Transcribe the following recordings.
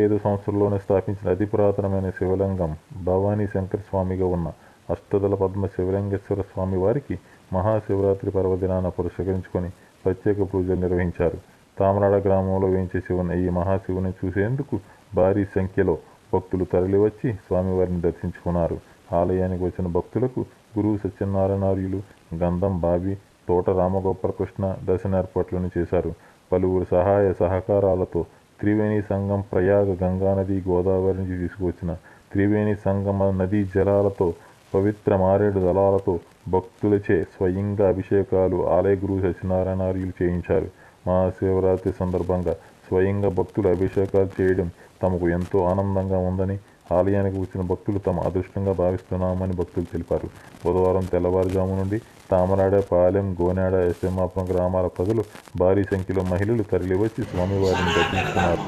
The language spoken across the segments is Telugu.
25 సంవత్సరంలోనే స్థాపించిన అతి పురాతనమైన శివలింగం భవానీ శంకర స్వామిగా ఉన్న అష్టదళ పద్మ శివలింగేశ్వర స్వామి వారికి మహాశివరాత్రి పర్వదినాన పురస్కరించుకొని ప్రత్యేక పూజలు నిర్వహించారు. తామరాడ గ్రామంలో వేయించేసి ఉన్న ఈ మహాశివుని చూసేందుకు భారీ సంఖ్యలో భక్తులు తరలివచ్చి స్వామివారిని దర్శించుకున్నారు. ఆలయానికి వచ్చిన భక్తులకు గురువు సత్యనారాయణార్యులు, గంధం బాబి, తోట రామగోపాలకృష్ణ దర్శన ఏర్పాట్లను చేశారు. పలువురు సహాయ సహకారాలతో త్రివేణి సంగం ప్రయాగ గంగానది గోదావరి నుంచి తీసుకువచ్చిన త్రివేణి సంగమ నదీ జలాలతో పవిత్ర మారేడు దళాలతో భక్తులచే స్వయంగా అభిషేకాలు ఆలయ గురువు సత్యనారాయణార్యులు చేయించారు. మహాశివరాత్రి సందర్భంగా స్వయంగా భక్తులు అభిషేకాలు చేయడం తమకు ఎంతో ఆనందంగా ఉందని, ఆలయానికి వచ్చిన భక్తులు తమ అదృష్టంగా భావిస్తున్నామని భక్తులు తెలిపారు. బుధవారం తెల్లవారుజాము నుండి తామరాడ, పాలెం, గోనాడ, ఎస్ఎంఆపురం గ్రామాల ప్రజలు భారీ సంఖ్యలో మహిళలు తరలివచ్చి స్వామివారిని దర్శించుకున్నారు.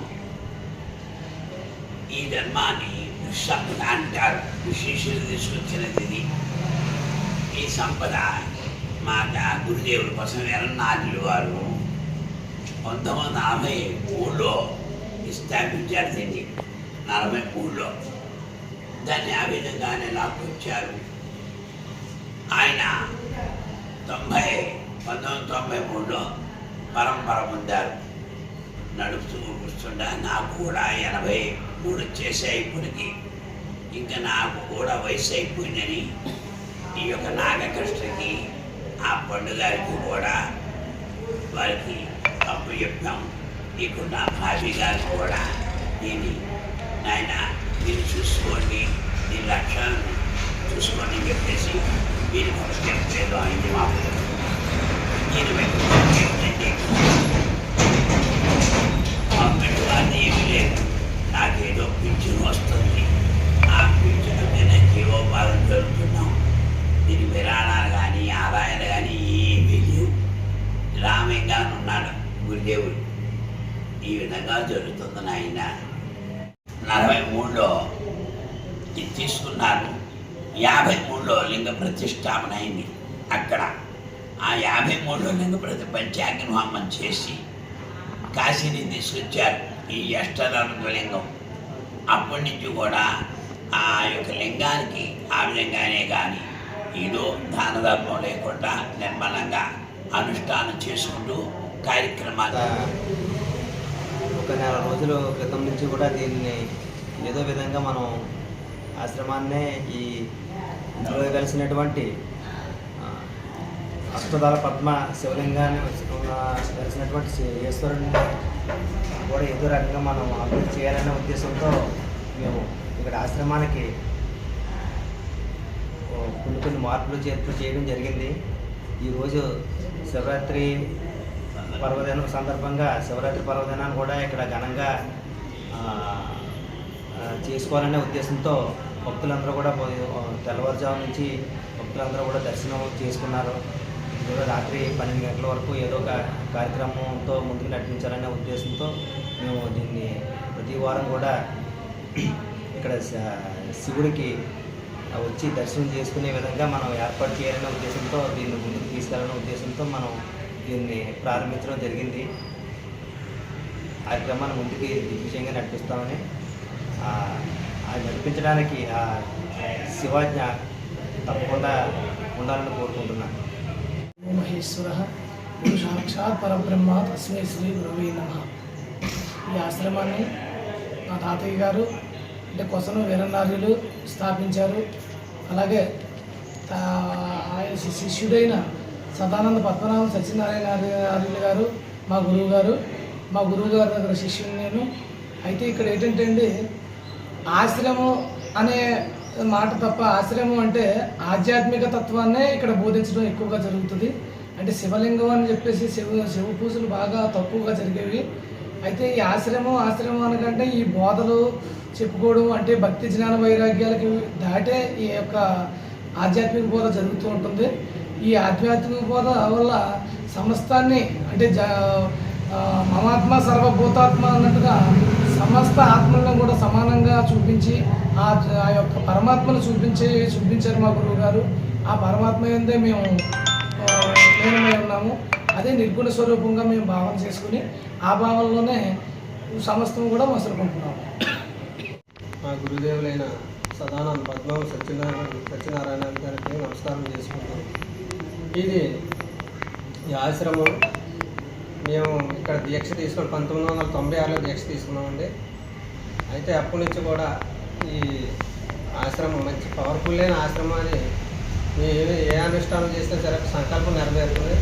ఈ సంపద మా గురుదేవుల కోసం ఎర్రనాథులు వారు 1943లో స్థాపించారు. దీన్ని 43లో దాన్ని ఆ విధంగానే లాక్కొచ్చారు. ఆయన 1993లో పరంపర పొందారు. నడుపుతూ కూర్చుండా నాకు కూడా 83 వచ్చేసాయి. ఇప్పటికి ఇంకా నాకు కూడా వయసు అయిపోయిందని ఈ యొక్క నాగకృష్ణకి ఆ పండుగారికి కూడా వారికి అప్పు చెప్పాం. ఇక నా భావి గారు కూడా దీన్ని నాయన మీరు చూసుకోండి, దీని లక్ష్యాలను చూసుకోండి అని చెప్పేసి మీరు చెప్పలేదు. అయింది మాకు నేను ఏంటంటే గవర్నమెంట్ వారిని ఏమీ లేదు, నాకేదో పింఛన్ వస్తుంది. ఆ పింఛన్ నేను జీవోపాధం జరుగుతున్నాం. దీని విరాళాలు కానీ ఆదాయాలు కానీ ఏమీ లేవు. రామయ్యగా ఉన్నాడు గురుదేవుడు. ఈ విధంగా జరుగుతుంది నాయన. 43లో ఇది తీసుకున్నారు. 53లో లింగ ప్రతిష్టాపన అయింది. అక్కడ ఆ 53లో లింగ పంచాగ్ని హోమం చేసి కాశీని తీసుకొచ్చారు ఈ అష్టదళలింగం. అప్పటి నుంచి కూడా ఆ యొక్క లింగానికి ఆ విధంగానే కానీ ఏదో దాన ధర్మం లేకుండా నిర్మలంగా అనుష్ఠానం చేసుకుంటూ కార్యక్రమాలు. ఒక నెల రోజుల క్రితం నుంచి కూడా దీన్ని ఏదో విధంగా మనం ఆశ్రమాన్నే ఈ ఇందులో కలిసినటువంటి అష్టదళ పద్మ శివలింగాన్ని కలిసినటువంటి ఈశ్వరుని కూడా ఏదో రకంగా మనం అభివృద్ధి చేయాలనే ఉద్దేశంతో మేము ఇక్కడ ఆశ్రమానికి కొన్ని మార్పులు చేర్పులు చేయడం జరిగింది. ఈరోజు శివరాత్రి పర్వదినం సందర్భంగా శివరాత్రి పర్వదినాన్ని కూడా ఇక్కడ ఘనంగా చేసుకోవాలనే ఉద్దేశంతో భక్తులందరూ కూడా తెల్లవారుజాము నుంచి భక్తులందరూ కూడా దర్శనం చేసుకున్నారు. ఈరోజు రాత్రి 12 గంటల వరకు ఏదో ఒక కార్యక్రమంతో ముందుకు నడిపించాలనే ఉద్దేశంతో మేము దీన్ని ప్రతి వారం కూడా ఇక్కడ శివుడికి వచ్చి దర్శనం చేసుకునే విధంగా మనం ఏర్పాటు చేయాలనే ఉద్దేశంతో దీన్ని ముందుకు తీసుకెళ్లాలనే ఉద్దేశంతో మనం దీన్ని ప్రారంభించడం జరిగింది. కార్యక్రమాన్ని ముందుకి దిగ్విజయంగా నడిపిస్తామని నడిపించడానికి ఆ శివాజ్ఞ తప్పకుండా ఉండాలని కోరుకుంటున్నాను. మహేశ్వర సాక్షాత్ పరబ్రహ్మ తస్మై శ్రీ గురవే నమః. ఈ ఆశ్రమాన్ని మా తాతయ్య గారు అంటే కొసను వీరనార్యులు స్థాపించారు. అలాగే ఆయన శిష్యుడైన సదానంద పద్మనాభ సత్యనారాయణార్యులు గారు మా గురువు గారి దగ్గర శిష్యుని నేను. అయితే ఇక్కడ ఏంటంటే అండి, ఆశ్రమం అనే మాట తప్ప ఆశ్రమం అంటే ఆధ్యాత్మిక తత్వాన్నే ఇక్కడ బోధించడం ఎక్కువగా జరుగుతుంది. అంటే శివలింగం అని చెప్పేసి శివ పూజలు బాగా తక్కువగా జరిగేవి. అయితే ఈ ఆశ్రమం అనకంటే ఈ బోధలు చెప్పుకోవడం అంటే భక్తి జ్ఞాన వైరాగ్యాలకి దాటే ఈ యొక్క ఆధ్యాత్మిక బోధ జరుగుతూ ఉంటుంది. ఈ ఆధ్యాత్మిక బోధ వల్ల సమస్తాన్ని అంటే మమాత్మ సర్వభూతాత్మ అన్నట్టుగా సమస్త ఆత్మలను కూడా సమానంగా చూపించి ఆ యొక్క పరమాత్మను చూపించారు మా గురువు గారు. ఆ పరమాత్మ ఏందే మేము లీనమై ఉన్నాము. అదే నిర్గుణ స్వరూపంగా మేము భావన చేసుకుని ఆ భావనలోనే సమస్తం కూడా మసలుకుంటున్నాము. గురుదేవులైన సదానంద పద్మం సత్యనారాయణ గారికి నమస్కారం చేసుకుంటాం. ఈ ఆశ్రమం మేము ఇక్కడ దీక్ష తీసుకొని 1996లో దీక్ష తీసుకున్నామండి. అయితే అప్పటి నుంచి కూడా ఈ ఆశ్రమం మంచి పవర్ఫుల్ అయిన ఆశ్రమం అని ఏ అనుష్ఠానం చేసినా సరే సంకల్పం నెరవేరుతుంది.